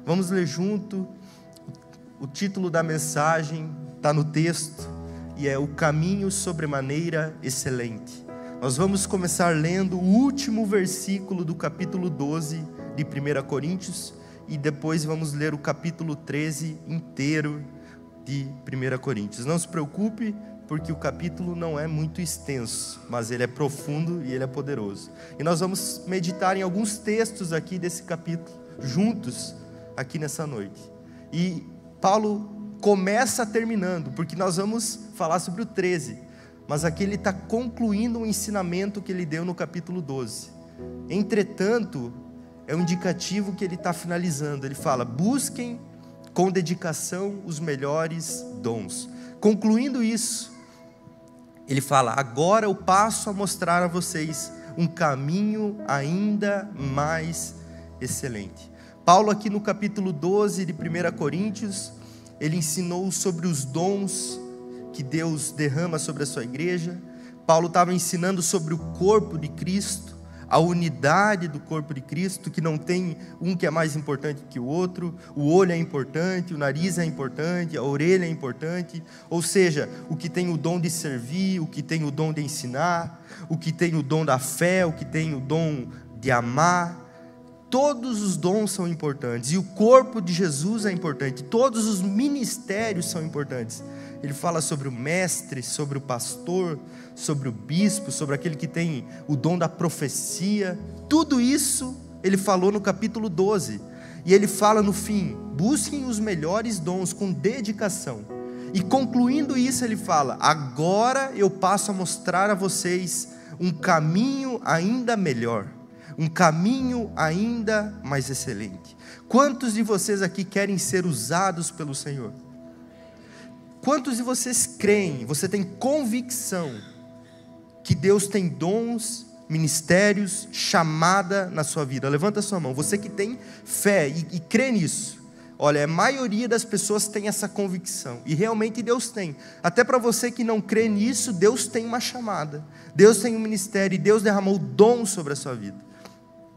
Vamos ler junto. O título da mensagem está no texto e é O Caminho Sobremaneira Excelente. Nós vamos começar lendo o último versículo do capítulo 12 de 1 Coríntios e depois vamos ler o capítulo 13 inteiro de 1 Coríntios. Não se preocupe, porque o capítulo não é muito extenso, mas ele é profundo e ele é poderoso. E nós vamos meditar em alguns textos aqui desse capítulo, juntos, aqui nessa noite. E Paulo começa terminando, porque nós vamos falar sobre o 13, mas aqui ele está concluindo um ensinamento que ele deu no capítulo 12. Entretanto, é um indicativo que ele está finalizando. Ele fala: busquem com dedicação os melhores dons. Concluindo isso, ele fala: agora eu passo a mostrar a vocês um caminho ainda mais excelente. Paulo aqui no capítulo 12 de 1 Coríntios, ele ensinou sobre os dons que Deus derrama sobre a sua igreja. Paulo estava ensinando sobre o corpo de Cristo, a unidade do corpo de Cristo, que não tem um que é mais importante que o outro. O olho é importante, o nariz é importante, a orelha é importante. Ou seja, o que tem o dom de servir, o que tem o dom de ensinar, o que tem o dom da fé, o que tem o dom de amar. Todos os dons são importantes, e o corpo de Jesus é importante, todos os ministérios são importantes. Ele fala sobre o mestre, sobre o pastor, sobre o bispo, sobre aquele que tem o dom da profecia. Tudo isso ele falou no capítulo 12, e ele fala no fim: busquem os melhores dons com dedicação. E concluindo isso ele fala: agora eu passo a mostrar a vocês um caminho ainda melhor, um caminho ainda mais excelente. Quantos de vocês aqui querem ser usados pelo Senhor? Quantos de vocês creem, você tem convicção que Deus tem dons, ministérios, chamada na sua vida? Levanta a sua mão, você que tem fé e crê nisso. Olha, a maioria das pessoas tem essa convicção, e realmente Deus tem. Até para você que não crê nisso, Deus tem uma chamada, Deus tem um ministério, e Deus derramou dom sobre a sua vida.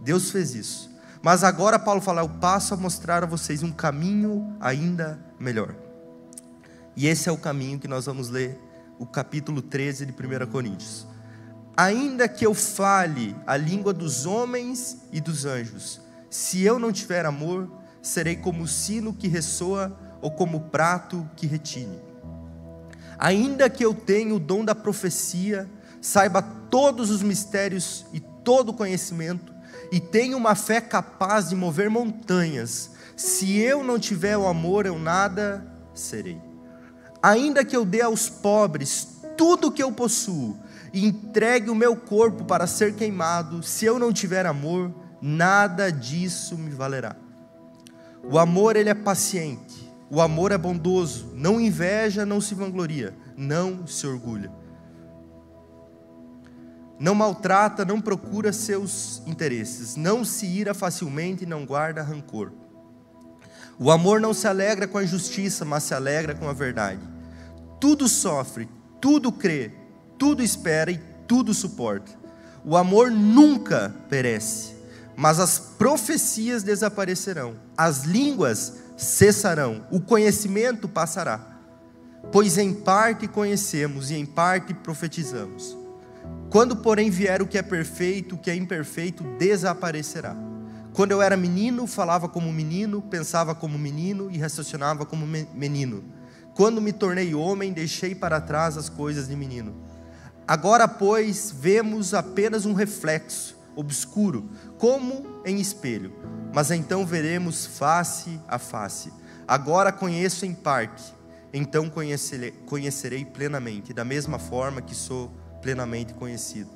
Deus fez isso. Mas agora Paulo fala: eu passo a mostrar a vocês um caminho ainda melhor. E esse é o caminho que nós vamos ler, o capítulo 13 de 1 Coríntios. Ainda que eu fale a língua dos homens e dos anjos, se eu não tiver amor, serei como o sino que ressoa ou como o prato que retine. Ainda que eu tenha o dom da profecia, saiba todos os mistérios e todo o conhecimento, e tenha uma fé capaz de mover montanhas, se eu não tiver o amor, eu nada serei. Ainda que eu dê aos pobres tudo o que eu possuo, e entregue o meu corpo para ser queimado, se eu não tiver amor, nada disso me valerá. O amor, ele é paciente, o amor é bondoso, não inveja, não se vangloria, não se orgulha, não maltrata, não procura seus interesses, não se ira facilmente e não guarda rancor. O amor não se alegra com a injustiça, mas se alegra com a verdade. Tudo sofre, tudo crê, tudo espera e tudo suporta. O amor nunca perece, mas as profecias desaparecerão, as línguas cessarão, o conhecimento passará. Pois em parte conhecemos e em parte profetizamos. Quando, porém, vier o que é perfeito, o que é imperfeito desaparecerá. Quando eu era menino, falava como menino, pensava como menino e raciocinava como menino. Quando me tornei homem, deixei para trás as coisas de menino. Agora, pois, vemos apenas um reflexo obscuro, como em espelho, mas então veremos face a face. Agora conheço em parte, então conhecerei plenamente, da mesma forma que sou plenamente conhecido.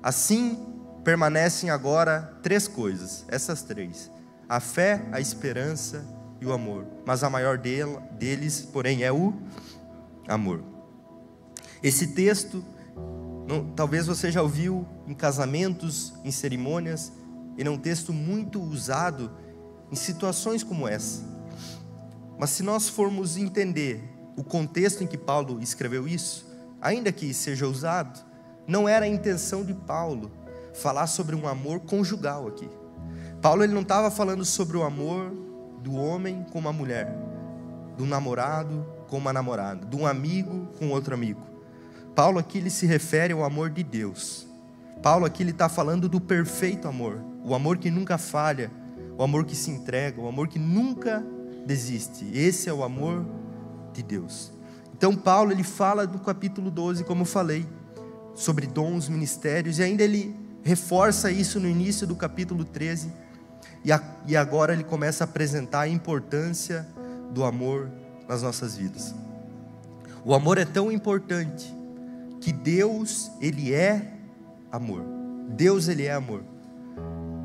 Assim permanecem agora três coisas, essas três: a fé, a esperança e o amor. Mas a maior deles, porém, é o amor. Esse texto, talvez você já ouviu em casamentos, em cerimônias. Ele é um texto muito usado em situações como essa. Mas se nós formos entender o contexto em que Paulo escreveu isso, ainda que seja usado, não era a intenção de Paulo falar sobre um amor conjugal aqui. Paulo, ele não estava falando sobre o amor do homem com uma mulher, do namorado com uma namorada, de um amigo com outro amigo. Paulo aqui ele se refere ao amor de Deus. Paulo aqui ele está falando do perfeito amor, o amor que nunca falha, o amor que se entrega, o amor que nunca desiste. Esse é o amor de Deus. Então Paulo ele fala no capítulo 12, como eu falei, sobre dons, ministérios, e ainda ele reforça isso no início do capítulo 13, e agora ele começa a apresentar a importância do amor nas nossas vidas. O amor é tão importante que Deus, ele é amor. Deus, ele é amor.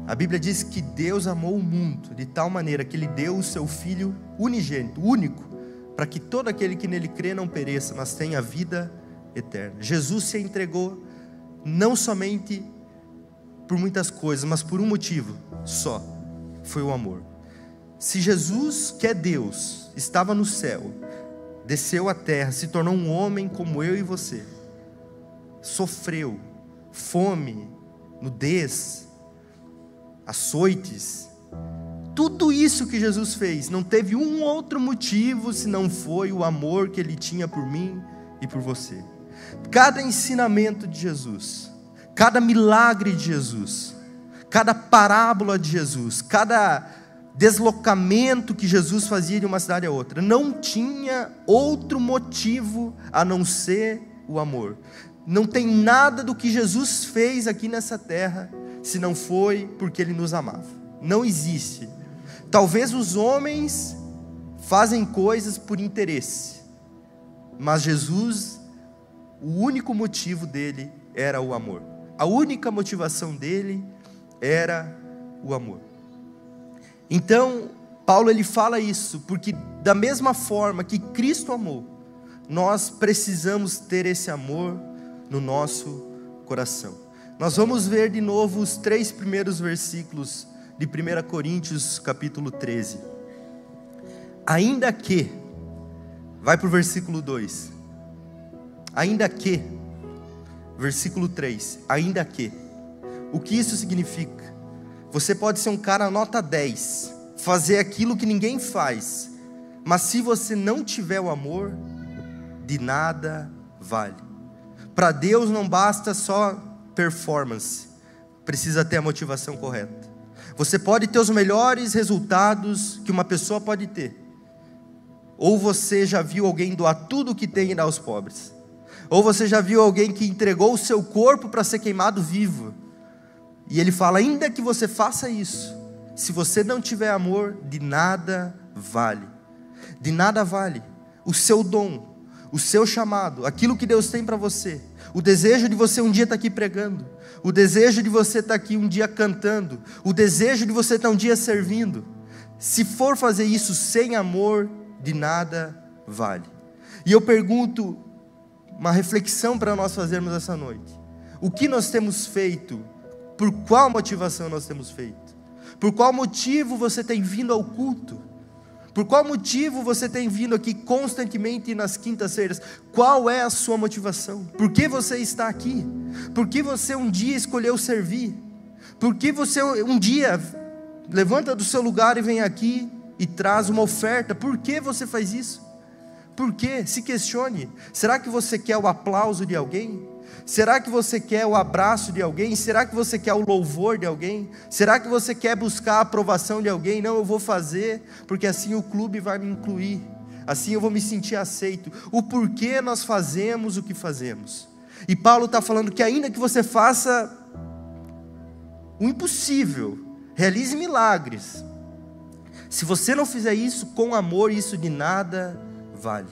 A Bíblia diz que Deus amou o mundo de tal maneira que ele deu o seu Filho unigênito, único, para que todo aquele que nele crê não pereça, mas tenha vida eterna. Jesus se entregou não somente por muitas coisas, mas por um motivo só, foi o amor. Se Jesus, que é Deus, estava no céu, desceu à terra, se tornou um homem como eu e você, sofreu fome, nudez, açoites, tudo isso que Jesus fez, não teve um outro motivo se não foi o amor que ele tinha por mim e por você. Cada ensinamento de Jesus, cada milagre de Jesus, cada parábola de Jesus, cada deslocamento que Jesus fazia de uma cidade a outra, não tinha outro motivo a não ser o amor. Não tem nada do que Jesus fez aqui nessa terra se não foi porque ele nos amava. Não existe. Talvez os homens fazem coisas por interesse, mas Jesus, o único motivo dele era o amor. A única motivação dele era o amor. Então, Paulo ele fala isso, porque da mesma forma que Cristo amou, nós precisamos ter esse amor no nosso coração. Nós vamos ver de novo os 3 primeiros versículos de 1 Coríntios capítulo 13. Ainda que, vai para o versículo 2, ainda que, versículo 3, ainda que, o que isso significa? Você pode ser um cara nota 10, fazer aquilo que ninguém faz, mas se você não tiver o amor, de nada vale. Para Deus não basta só performance, precisa ter a motivação correta. Você pode ter os melhores resultados que uma pessoa pode ter, ou você já viu alguém doar tudo o que tem e dar aos pobres, ou você já viu alguém que entregou o seu corpo para ser queimado vivo, e ele fala, ainda que você faça isso, se você não tiver amor, de nada vale. De nada vale o seu dom, o seu chamado, aquilo que Deus tem para você, o desejo de você um dia estar aqui pregando, o desejo de você estar aqui um dia cantando, o desejo de você estar um dia servindo. Se for fazer isso sem amor, de nada vale. E eu pergunto, uma reflexão para nós fazermos essa noite: o que nós temos feito? Por qual motivação nós temos feito? Por qual motivo você tem vindo ao culto? Por qual motivo você tem vindo aqui constantemente nas quintas-feiras? Qual é a sua motivação? Por que você está aqui? Por que você um dia escolheu servir? Por que você um dia levanta do seu lugar e vem aqui e traz uma oferta? Por que você faz isso? Por quê? Se questione. Será que você quer o aplauso de alguém? Será que você quer o abraço de alguém? Será que você quer o louvor de alguém? Será que você quer buscar a aprovação de alguém? Não, eu vou fazer, porque assim o clube vai me incluir, assim eu vou me sentir aceito. O porquê nós fazemos o que fazemos. E Paulo está falando que ainda que você faça o impossível, realize milagres, se você não fizer isso com amor, isso de nada vale.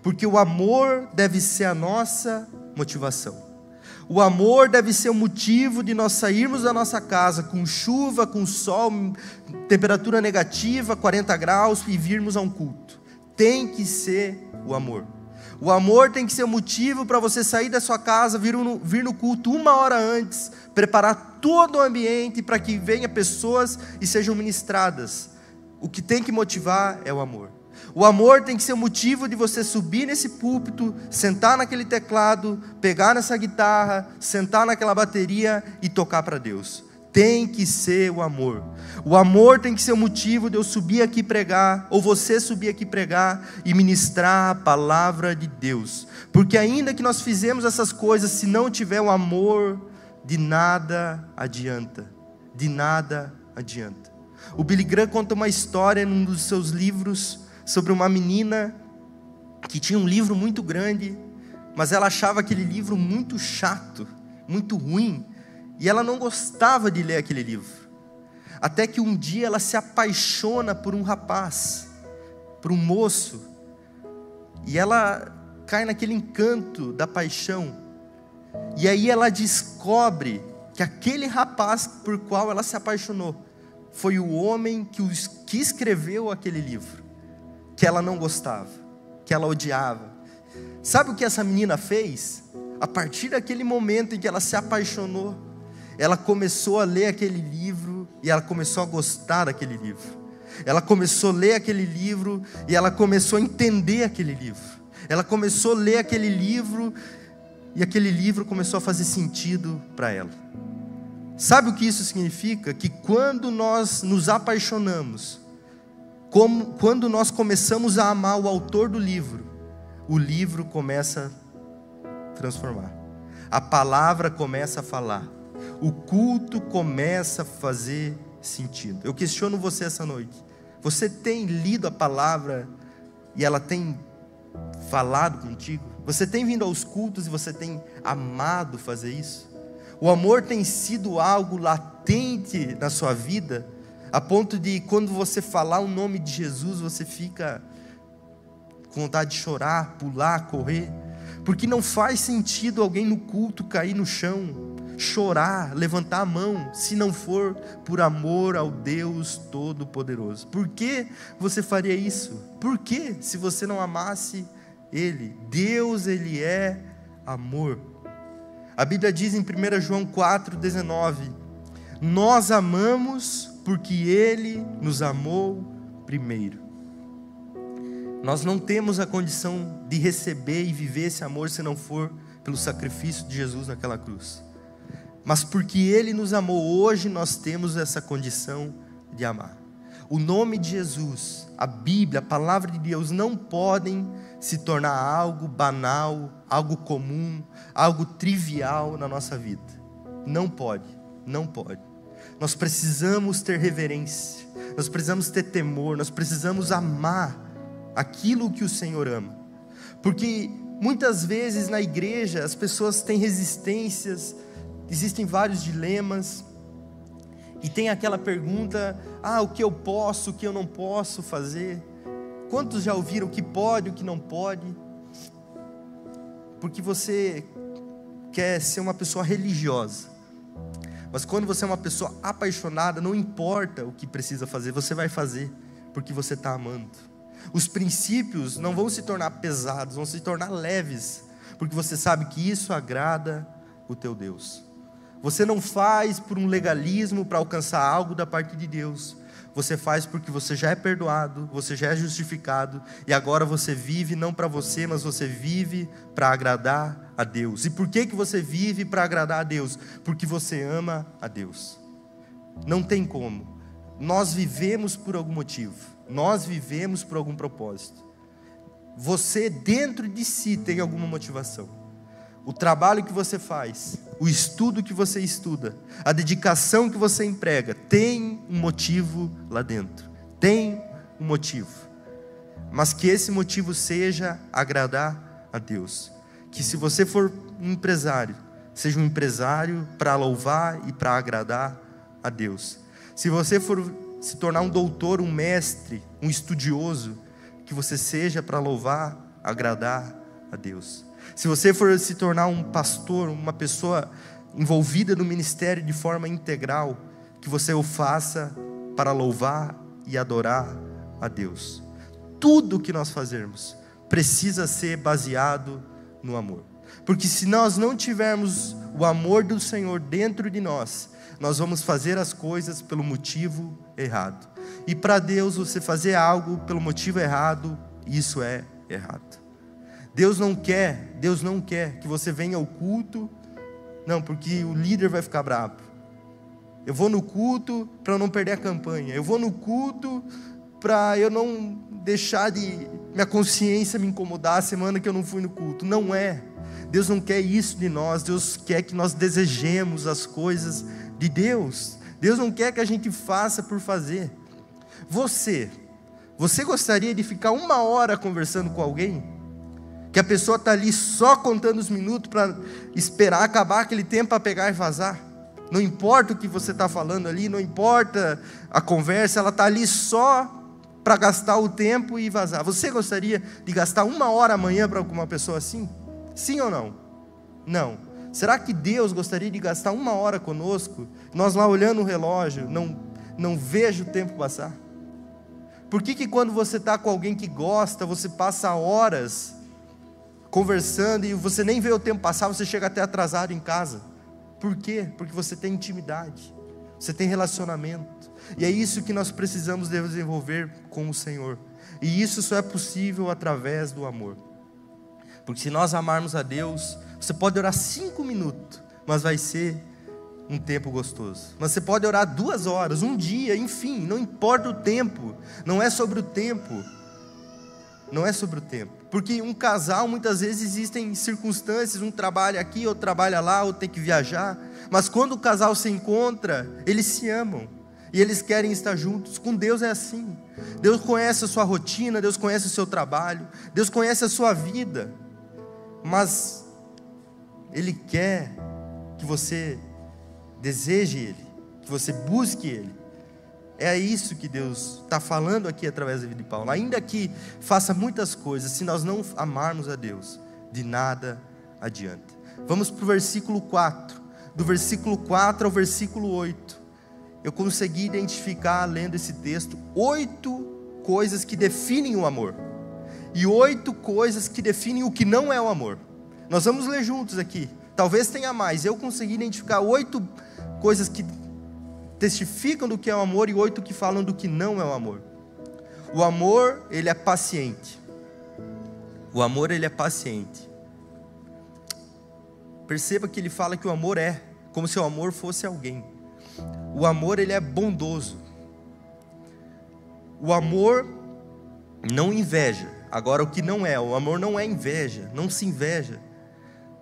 Porque o amor deve ser a nossa motivação. O amor deve ser o motivo de nós sairmos da nossa casa com chuva, com sol, temperatura negativa, 40 graus e virmos a um culto. Tem que ser o amor. O amor tem que ser o motivo para você sair da sua casa, vir no culto 1 hora antes, preparar todo o ambiente para que venham pessoas e sejam ministradas. O que tem que motivar é o amor. O amor tem que ser o motivo de você subir nesse púlpito, sentar naquele teclado, pegar nessa guitarra, sentar naquela bateria e tocar para Deus. tem que ser o amor. O amor tem que ser o motivo de eu subir aqui pregar, ou você subir aqui pregar e ministrar a palavra de Deus. Porque ainda que nós fizemos essas coisas, se não tiver o amor, de nada adianta. De nada adianta. O Billy Graham conta uma história num dos seus livros sobre uma menina que tinha um livro muito grande, mas ela achava aquele livro muito chato, muito ruim, e ela não gostava de ler aquele livro. Até que um dia ela se apaixona por um rapaz, por um moço, e ela cai naquele encanto da paixão. E aí ela descobre que aquele rapaz por qual ela se apaixonou foi o homem que escreveu aquele livro, que ela não gostava, que ela odiava. Sabe o que essa menina fez? A partir daquele momento em que ela se apaixonou, ela começou a ler aquele livro e ela começou a gostar daquele livro. Ela começou a ler aquele livro e ela começou a entender aquele livro. Ela começou a ler aquele livro e aquele livro começou a fazer sentido para ela. Sabe o que isso significa? Que quando nós nos apaixonamos, quando nós começamos a amar o autor do livro, o livro começa a transformar. A palavra começa a falar. O culto começa a fazer sentido. Eu questiono você essa noite. Você tem lido a palavra e ela tem falado contigo? Você tem vindo aos cultos e você tem amado fazer isso? O amor tem sido algo latente na sua vida, a ponto de quando você falar o nome de Jesus, você fica com vontade de chorar, pular, correr? Porque não faz sentido alguém no culto cair no chão, chorar, levantar a mão, se não for por amor ao Deus Todo-Poderoso. Por que você faria isso? Por que, se você não amasse Ele? Deus, Ele é amor. A Bíblia diz em 1 João 4,19: nós amamos porque Ele nos amou primeiro. Nós não temos a condição de receber e viver esse amor se não for pelo sacrifício de Jesus naquela cruz. Mas porque Ele nos amou, hoje nós temos essa condição de amar. O nome de Jesus, a Bíblia, a palavra de Deus não podem se tornar algo banal, algo comum, algo trivial na nossa vida. Não pode, não pode. Nós precisamos ter reverência, nós precisamos ter temor, nós precisamos amar aquilo que o Senhor ama. Porque muitas vezes na igreja as pessoas têm resistências, existem vários dilemas, e tem aquela pergunta: o que eu posso, o que eu não posso fazer? Quantos já ouviram o que pode, o que não pode? Porque você quer ser uma pessoa religiosa, mas quando você é uma pessoa apaixonada, não importa o que precisa fazer, você vai fazer, porque você está amando. Os princípios não vão se tornar pesados, vão se tornar leves, porque você sabe que isso agrada o teu Deus. Você não faz por um legalismo para alcançar algo da parte de Deus. Você faz porque você já é perdoado, você já é justificado, e agora você vive não para você, mas você vive para agradar a Deus. E por que você vive para agradar a Deus? Porque você ama a Deus. Não tem como. Nós vivemos por algum motivo, nós vivemos por algum propósito. Você dentro de si tem alguma motivação. O trabalho que você faz, o estudo que você estuda, a dedicação que você emprega, tem um motivo lá dentro. Tem um motivo. Mas que esse motivo seja agradar a Deus. Que se você for um empresário, seja um empresário para louvar e para agradar a Deus. Se você for se tornar um doutor, um mestre, um estudioso, que você seja para louvar, agradar a Deus. Se você for se tornar um pastor, uma pessoa envolvida no ministério de forma integral, que você o faça para louvar e adorar a Deus. Tudo que nós fazermos precisa ser baseado no amor. Porque se nós não tivermos o amor do Senhor dentro de nós, nós vamos fazer as coisas pelo motivo errado. E para Deus, você fazer algo pelo motivo errado, isso é errado. Deus não quer que você venha ao culto, não, porque o líder vai ficar bravo. Eu vou no culto para eu não perder a campanha. Eu vou no culto para eu não deixar minha consciência me incomodar a semana que eu não fui no culto. Não é. Deus não quer isso de nós. Deus quer que nós desejemos as coisas de Deus. Deus não quer que a gente faça por fazer. Você gostaria de ficar 1 hora conversando com alguém? Que a pessoa está ali só contando os minutos para esperar acabar aquele tempo para pegar e vazar? Não importa o que você está falando ali, não importa a conversa, ela está ali só para gastar o tempo e vazar. Você gostaria de gastar 1 hora amanhã para alguma pessoa assim? Sim ou não? Não. Será que Deus gostaria de gastar 1 hora conosco? Nós lá olhando o relógio, não vejo o tempo passar? Por que quando você está com alguém que gosta, você passa horas conversando e você nem vê o tempo passar, você chega até atrasado em casa? Por quê? Porque você tem intimidade, você tem relacionamento, e é isso que nós precisamos desenvolver com o Senhor, e isso só é possível através do amor. Porque se nós amarmos a Deus, você pode orar 5 minutos, mas vai ser um tempo gostoso. Mas você pode orar 2 horas, 1 dia, enfim, não importa o tempo, não é sobre o tempo. Não é sobre o tempo. Porque um casal, muitas vezes existem circunstâncias, um trabalha aqui, outro trabalha lá, outro tem que viajar. Mas quando o casal se encontra, eles se amam. E eles querem estar juntos. Com Deus é assim. Deus conhece a sua rotina, Deus conhece o seu trabalho, Deus conhece a sua vida. Mas Ele quer que você deseje Ele, que você busque Ele. É isso que Deus está falando aqui através da vida de Paulo. Ainda que faça muitas coisas, se nós não amarmos a Deus, de nada adianta. Vamos para o versículo 4. Do versículo 4 ao versículo 8. Eu consegui identificar, lendo esse texto, 8 coisas que definem o amor. E 8 coisas que definem o que não é o amor. Nós vamos ler juntos aqui. Talvez tenha mais. Eu consegui identificar 8 coisas que testificam do que é o amor e 8 que falam do que não é o amor. O amor, ele é paciente. O amor, ele é paciente. Perceba que ele fala que o amor é como se o amor fosse alguém. O amor, ele é bondoso. O amor não inveja. Agora, o que não é? O amor não é inveja, não se inveja.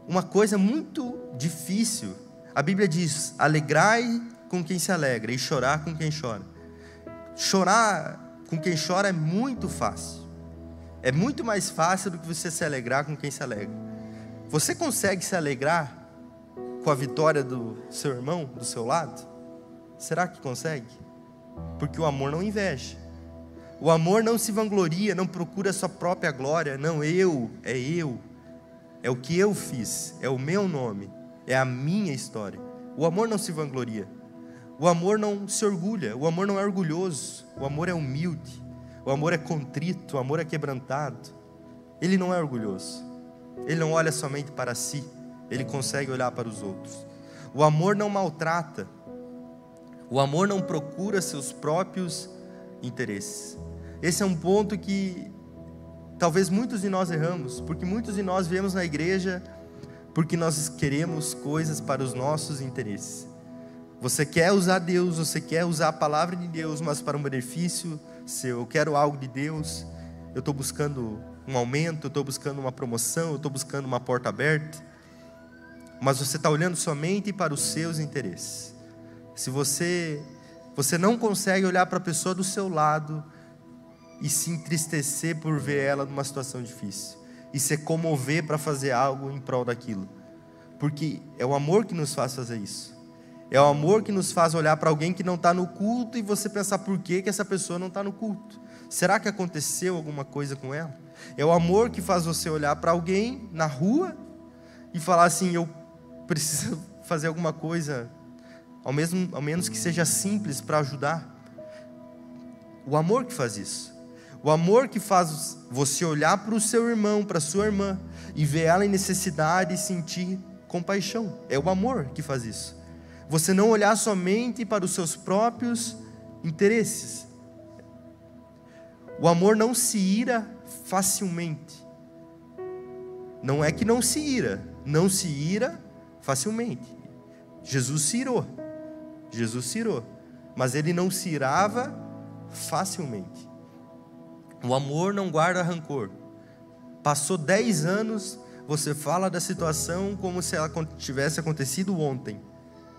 Uma coisa muito difícil. A Bíblia diz: alegrai com quem se alegra e chorar com quem chora. Chorar com quem chora é muito fácil. É muito mais fácil do que você se alegrar com quem se alegra. Você consegue se alegrar com a vitória do seu irmão, do seu lado? Será que consegue? Porque o amor não inveja. O amor não se vangloria, não procura a sua própria glória. Não, é o que eu fiz, é o meu nome, é a minha história. O amor não se vangloria. O amor não se orgulha, o amor não é orgulhoso, o amor é humilde, o amor é contrito, o amor é quebrantado. Ele não é orgulhoso, ele não olha somente para si, ele consegue olhar para os outros. O amor não maltrata, o amor não procura seus próprios interesses. Esse é um ponto que talvez muitos de nós erramos, porque muitos de nós viemos na igreja porque nós queremos coisas para os nossos interesses. Você quer usar Deus, você quer usar a palavra de Deus, mas para um benefício seu. Eu quero algo de Deus, eu estou buscando um aumento, eu estou buscando uma promoção, eu estou buscando uma porta aberta. Mas você está olhando somente para os seus interesses. Se você não consegue olhar para a pessoa do seu lado e se entristecer por ver ela numa situação difícil, e se comover para fazer algo em prol daquilo, porque é o amor que nos faz fazer isso. É o amor que nos faz olhar para alguém que não está no culto e você pensar por que essa pessoa não está no culto. Será que aconteceu alguma coisa com ela? É o amor que faz você olhar para alguém na rua e falar assim: eu preciso fazer alguma coisa, ao menos que seja simples, para ajudar. O amor que faz isso. O amor que faz você olhar para o seu irmão, para a sua irmã, e ver ela em necessidade e sentir compaixão. É o amor que faz isso. Você não olhar somente para os seus próprios interesses. O amor não se ira facilmente. Não é que não se ira facilmente. Jesus se irou. Jesus se irou, mas ele não se irava facilmente. O amor não guarda rancor. Passou 10 anos, você fala da situação como se ela tivesse acontecido ontem.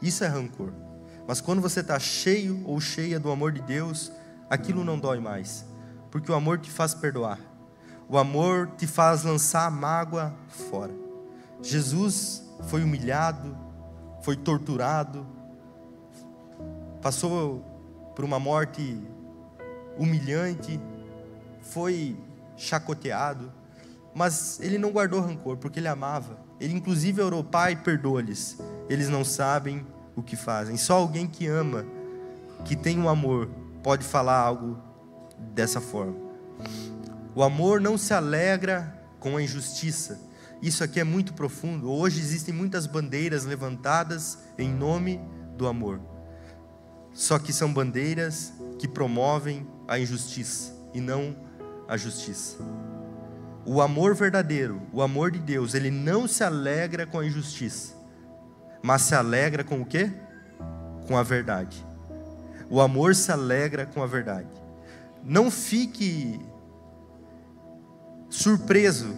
Isso é rancor. Mas quando você está cheio ou cheia do amor de Deus, aquilo não dói mais, porque o amor te faz perdoar. O amor te faz lançar a mágoa fora. Jesus foi humilhado, foi torturado, passou por uma morte humilhante, foi chacoteado, mas ele não guardou rancor, porque ele amava. Ele inclusive orou: Pai, perdoa-lhes, eles não sabem o que fazem. Só alguém que ama, que tem um amor, pode falar algo dessa forma. O amor não se alegra com a injustiça. Isso aqui é muito profundo. Hoje existem muitas bandeiras levantadas em nome do amor, só que são bandeiras que promovem a injustiça e não a justiça. O amor verdadeiro, o amor de Deus, ele não se alegra com a injustiça, mas se alegra com o quê? Com a verdade. O amor se alegra com a verdade. Não fique surpreso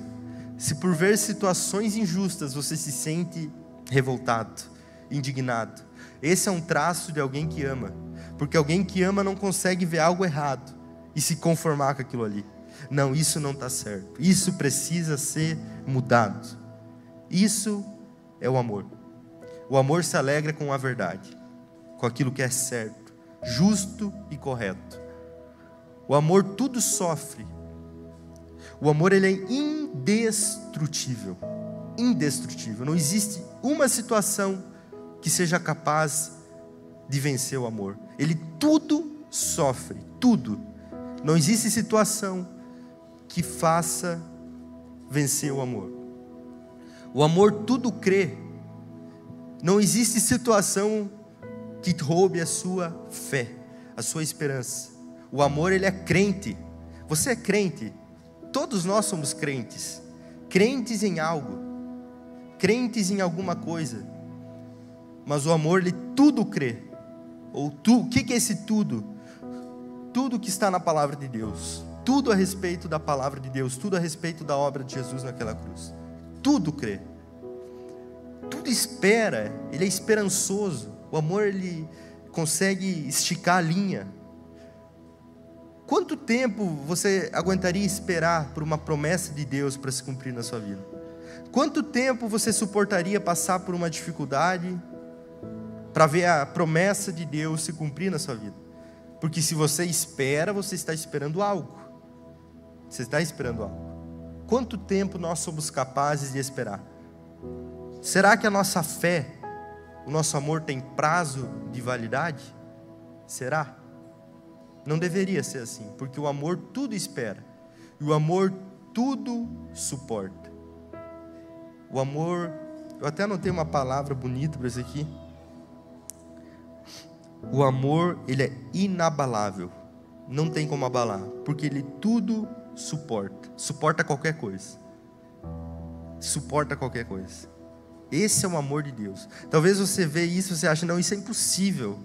se por ver situações injustas você se sente revoltado, indignado. Esse é um traço de alguém que ama, porque alguém que ama não consegue ver algo errado e se conformar com aquilo ali. Não, isso não está certo, isso precisa ser mudado. Isso é o amor. O amor se alegra com a verdade, com aquilo que é certo, justo e correto. O amor tudo sofre. O amor, ele é indestrutível. Indestrutível. Não existe uma situação que seja capaz de vencer o amor. Ele tudo sofre, tudo. Não existe situação que faça vencer o amor. O amor tudo crê. Não existe situação que roube a sua fé, a sua esperança. O amor, ele é crente. Você é crente. Todos nós somos crentes. Crentes em algo. Crentes em alguma coisa. Mas o amor, ele tudo crê. O que é esse tudo? Tudo que está na palavra de Deus. Tudo a respeito da palavra de Deus. Tudo a respeito da obra de Jesus naquela cruz. Tudo crê. Tudo espera. Ele é esperançoso. O amor, ele consegue esticar a linha. Quanto tempo você aguentaria esperar por uma promessa de Deus para se cumprir na sua vida? Quanto tempo você suportaria passar por uma dificuldade para ver a promessa de Deus se cumprir na sua vida? Porque se você espera, você está esperando algo. Você está esperando algo. Quanto tempo nós somos capazes de esperar? Será que a nossa fé, o nosso amor tem prazo de validade? Será? Não deveria ser assim, porque o amor tudo espera, e o amor tudo suporta. O amor, eu até anotei uma palavra bonita para isso aqui. O amor, ele é inabalável, não tem como abalar, porque ele tudo suporta qualquer coisa. Suporta qualquer coisa. Esse é o amor de Deus. Talvez você veja isso e você ache, não, isso é impossível.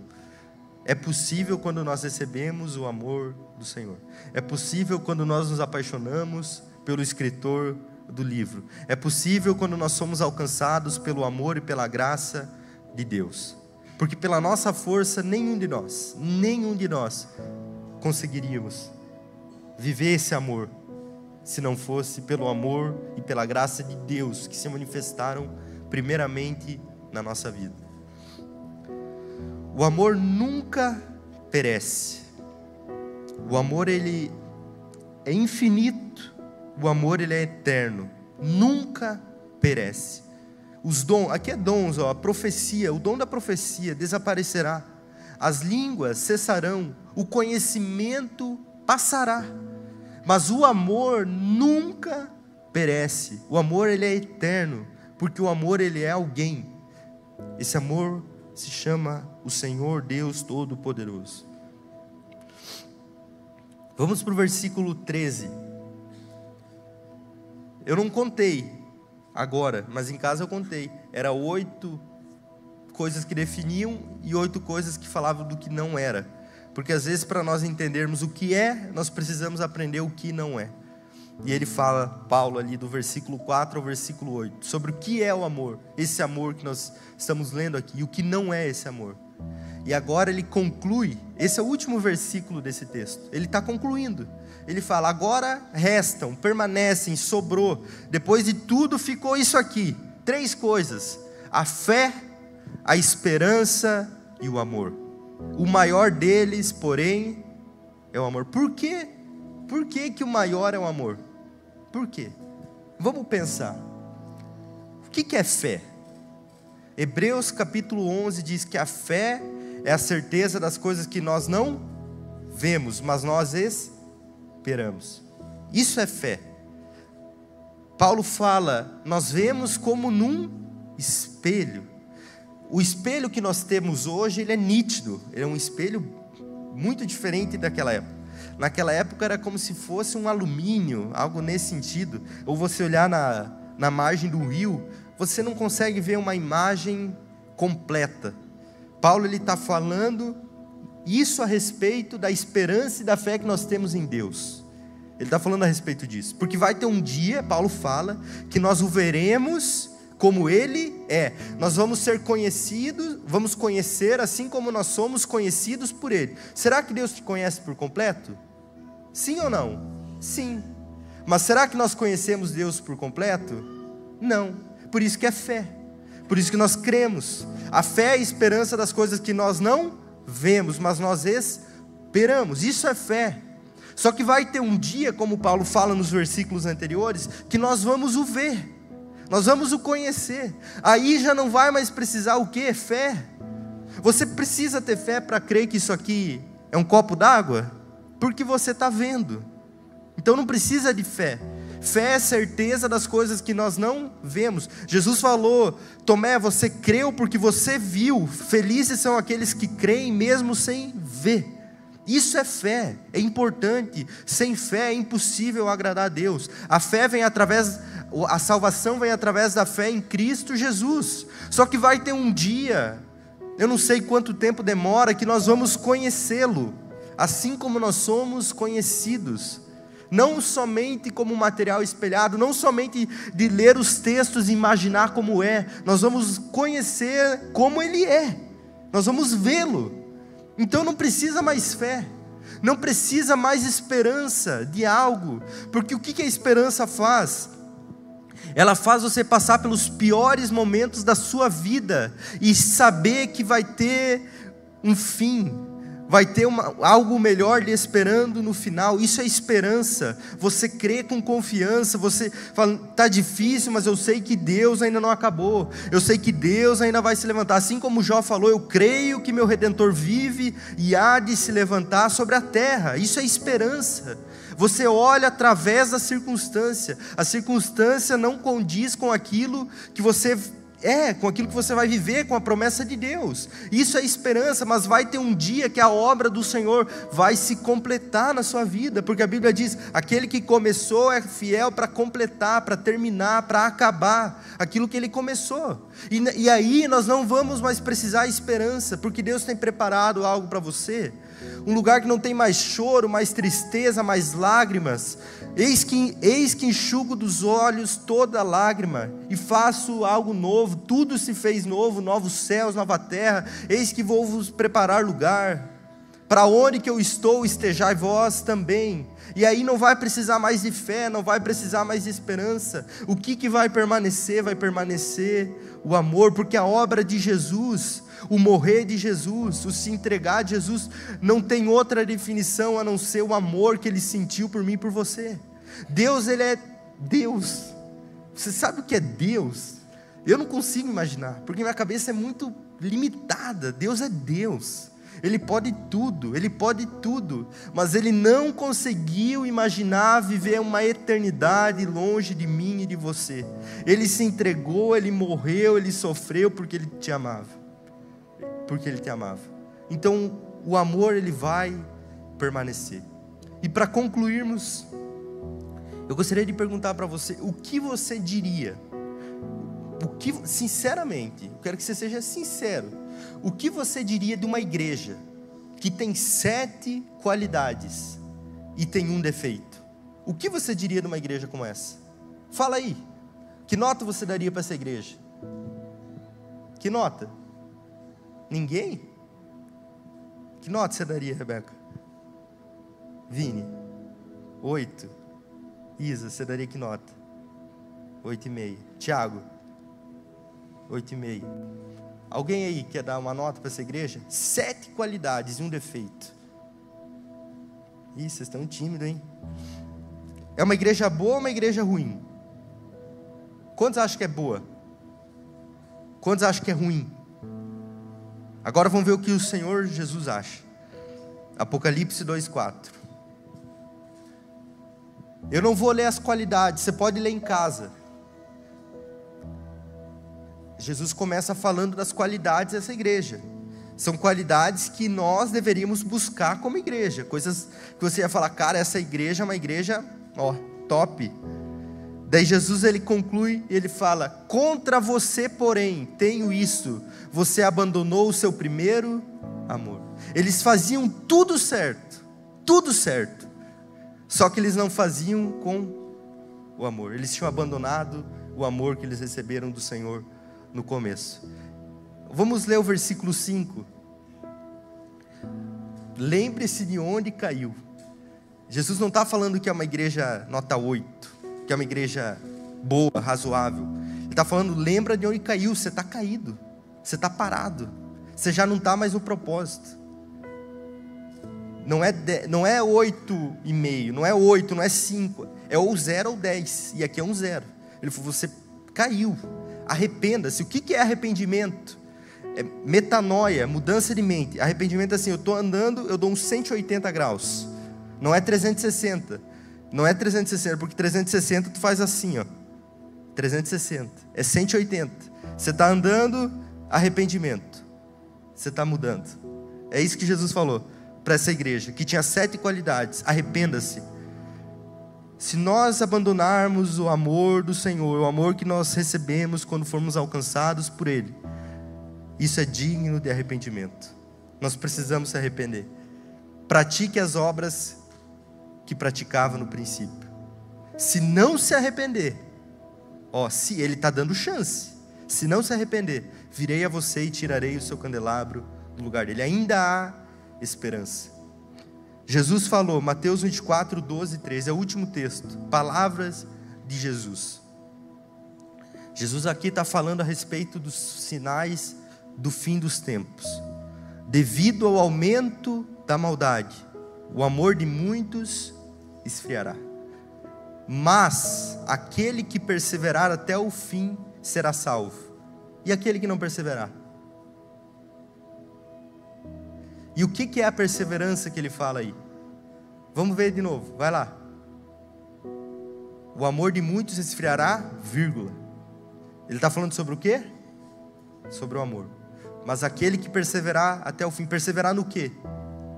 É possível quando nós recebemos o amor do Senhor. É possível quando nós nos apaixonamos pelo escritor do livro. É possível quando nós somos alcançados pelo amor e pela graça de Deus. Porque pela nossa força, nenhum de nós conseguiríamos viver esse amor, se não fosse pelo amor e pela graça de Deus, que se manifestaram primeiramente na nossa vida. O amor nunca perece. O amor, ele é infinito. O amor, ele é eterno. Nunca perece. Os dons, aqui é dons, a profecia, o dom da profecia desaparecerá. As línguas cessarão. O conhecimento passará. Mas o amor nunca perece. O amor, ele é eterno. Porque o amor, ele é alguém. Esse amor se chama o Senhor Deus Todo-Poderoso. Vamos para o versículo 13. Eu não contei agora, mas em casa eu contei. Era 8 coisas que definiam e 8 coisas que falavam do que não era. Porque às vezes para nós entendermos o que é, nós precisamos aprender o que não é. E ele fala, Paulo ali do versículo 4 ao versículo 8, sobre o que é o amor. Esse amor que nós estamos lendo aqui, e o que não é esse amor. E agora ele conclui, esse é o último versículo desse texto. Ele está concluindo. Ele fala, agora restam, permanecem, sobrou. Depois de tudo ficou isso aqui. 3 coisas: a fé, a esperança e o amor. O maior deles, porém, é o amor. Por quê? Por que que o maior é o amor? Por quê? Vamos pensar. O que é fé? Hebreus capítulo 11 diz que a fé é a certeza das coisas que nós não vemos, mas nós esperamos. Isso é fé. Paulo fala, nós vemos como num espelho. O espelho que nós temos hoje, ele é nítido. Ele é um espelho muito diferente daquela época. Naquela época era como se fosse um alumínio, algo nesse sentido. Ou você olhar na margem do rio, você não consegue ver uma imagem completa. Paulo está falando isso a respeito da esperança e da fé que nós temos em Deus. Ele está falando a respeito disso. Porque vai ter um dia, Paulo fala, que nós o veremos como Ele é. Nós vamos ser conhecidos, vamos conhecer assim como nós somos conhecidos por Ele. Será que Deus te conhece por completo? Sim ou não? Sim. Mas será que nós conhecemos Deus por completo? Não. Por isso que é fé. Por isso que nós cremos. A fé é a esperança das coisas que nós não vemos, mas nós esperamos. Isso é fé. Só que vai ter um dia, como Paulo fala nos versículos anteriores, que nós vamos o ver. Nós vamos o conhecer. Aí já não vai mais precisar o quê? Fé. Você precisa ter fé para crer que isso aqui é um copo d'água? Porque você está vendo. Então não precisa de fé. Fé é certeza das coisas que nós não vemos. Jesus falou, Tomé, você creu porque você viu. Felizes são aqueles que creem mesmo sem ver. Isso é fé, é importante. Sem fé é impossível agradar a Deus. A fé vem através, a salvação vem através da fé em Cristo Jesus. Só que vai ter um dia, eu não sei quanto tempo demora, que nós vamos conhecê-lo, assim como nós somos conhecidos. Não somente como material espelhado, não somente de ler os textos e imaginar como é, nós vamos conhecer como Ele é, nós vamos vê-lo. Então não precisa mais fé, não precisa mais esperança de algo, porque o que a esperança faz? Ela faz você passar pelos piores momentos da sua vida e saber que vai ter um fim, vai ter algo melhor lhe esperando no final. Isso é esperança. Você crê com confiança. Você fala, está difícil, mas eu sei que Deus ainda não acabou. Eu sei que Deus ainda vai se levantar. Assim como Jó falou, eu creio que meu Redentor vive e há de se levantar sobre a terra. Isso é esperança. Você olha através da circunstância. A circunstância não condiz com aquilo que você com aquilo que você vai viver, com a promessa de Deus. Isso é esperança, mas vai ter um dia que a obra do Senhor vai se completar na sua vida, porque a Bíblia diz, aquele que começou é fiel para completar, para terminar, para acabar aquilo que Ele começou. E aí nós não vamos mais precisar de esperança, porque Deus tem preparado algo para você, um lugar que não tem mais choro, mais tristeza, mais lágrimas. Eis que enxugo dos olhos toda lágrima, e faço algo novo, tudo se fez novo, novos céus, nova terra. Eis que vou vos preparar lugar, para onde que eu estou, estejai vós também. E aí não vai precisar mais de fé, não vai precisar mais de esperança. O que vai permanecer? Vai permanecer o amor, porque a obra de Jesus, o morrer de Jesus, o se entregar de Jesus, não tem outra definição a não ser o amor que Ele sentiu por mim e por você. Deus, Ele é Deus. Você sabe o que é Deus? Eu não consigo imaginar, porque minha cabeça é muito limitada. Deus é Deus. Ele pode tudo, mas Ele não conseguiu imaginar viver uma eternidade longe de mim e de você. Ele se entregou, Ele morreu, Ele sofreu porque Ele te amava. Porque Ele te amava. Então o amor, ele vai permanecer. E para concluirmos, eu gostaria de perguntar para você, o que você diria? sinceramente, eu quero que você seja sincero, o que você diria de uma igreja que tem 7 qualidades e tem um defeito? O que você diria de uma igreja como essa? Fala aí, que nota você daria para essa igreja? Que nota? Ninguém? Que nota você daria, Rebeca? Vini? 8. Isa, você daria que nota? 8,5. Tiago? 8,5. Alguém aí quer dar uma nota para essa igreja? 7 qualidades e um defeito. Ih, vocês estão tímidos, hein? É uma igreja boa ou uma igreja ruim? Quantos acham que é boa? Quantos acham que é ruim? Agora vamos ver o que o Senhor Jesus acha. Apocalipse 2,4. Eu não vou ler as qualidades, você pode ler em casa. Jesus começa falando das qualidades dessa igreja. São qualidades que nós deveríamos buscar como igreja. Coisas que você ia falar, cara, essa igreja é uma igreja, top. Daí Jesus ele conclui, ele fala, contra você porém, tenho isso, você abandonou o seu primeiro amor. Eles faziam tudo certo, só que eles não faziam com o amor. Eles tinham abandonado o amor que eles receberam do Senhor no começo. Vamos ler o versículo 5. Lembre-se de onde caiu. Jesus não está falando que é uma igreja nota 8, que é uma igreja boa, razoável. Ele está falando, lembra de onde caiu. Você está caído, você está parado, você já não está mais no propósito. Não é 8,5, não é 8, não é 5, é ou 0 ou 10, e aqui é um 0. Ele falou, você caiu, arrependa-se. O que é arrependimento? É metanoia, mudança de mente. Arrependimento é assim, eu estou andando, eu dou uns 180 graus, não é 360, porque 360 tu faz assim, 360, é 180, você está andando, arrependimento, você está mudando. É isso que Jesus falou para essa igreja, que tinha 7 qualidades. Arrependa-se. Se nós abandonarmos o amor do Senhor, o amor que nós recebemos quando formos alcançados por Ele, isso é digno de arrependimento. Nós precisamos se arrepender. Pratique as obras que praticava no princípio. Se não se arrepender, se Ele está dando chance, se não se arrepender, virei a você e tirarei o seu candelabro do lugar dele. Ainda há esperança. Jesus falou, Mateus 24, 12 e 13, é o último texto, palavras de Jesus. Jesus aqui está falando a respeito dos sinais do fim dos tempos. Devido ao aumento da maldade, o amor de muitos esfriará. Mas aquele que perseverar até o fim será salvo. E aquele que não perseverar? E o que é a perseverança que ele fala aí? Vamos ver de novo, vai lá. O amor de muitos esfriará, vírgula. Ele está falando sobre o quê? Sobre o amor. Mas aquele que perseverar até o fim, perseverar no quê?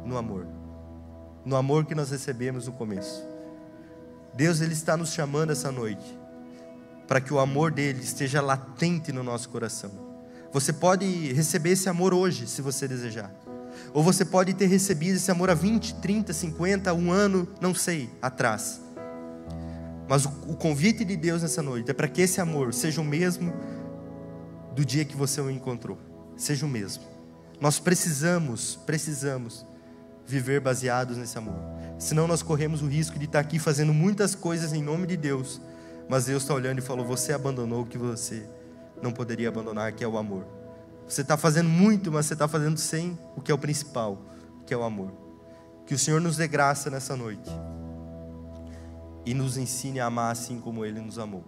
No amor. No amor que nós recebemos no começo. Deus ele está nos chamando essa noite para que o amor dele esteja latente no nosso coração. Você pode receber esse amor hoje, se você desejar. Ou você pode ter recebido esse amor há 20, 30, 50, um ano, não sei, atrás. Mas o convite de Deus nessa noite é para que esse amor seja o mesmo do dia que você o encontrou. Seja o mesmo. Nós precisamos viver baseados nesse amor. Senão nós corremos o risco de estar aqui fazendo muitas coisas em nome de Deus, mas Deus está olhando e falou, você abandonou o que você não poderia abandonar, que é o amor. Você está fazendo muito, mas você está fazendo sem o que é o principal, que é o amor. Que o Senhor nos dê graça nessa noite e nos ensine a amar assim como Ele nos amou.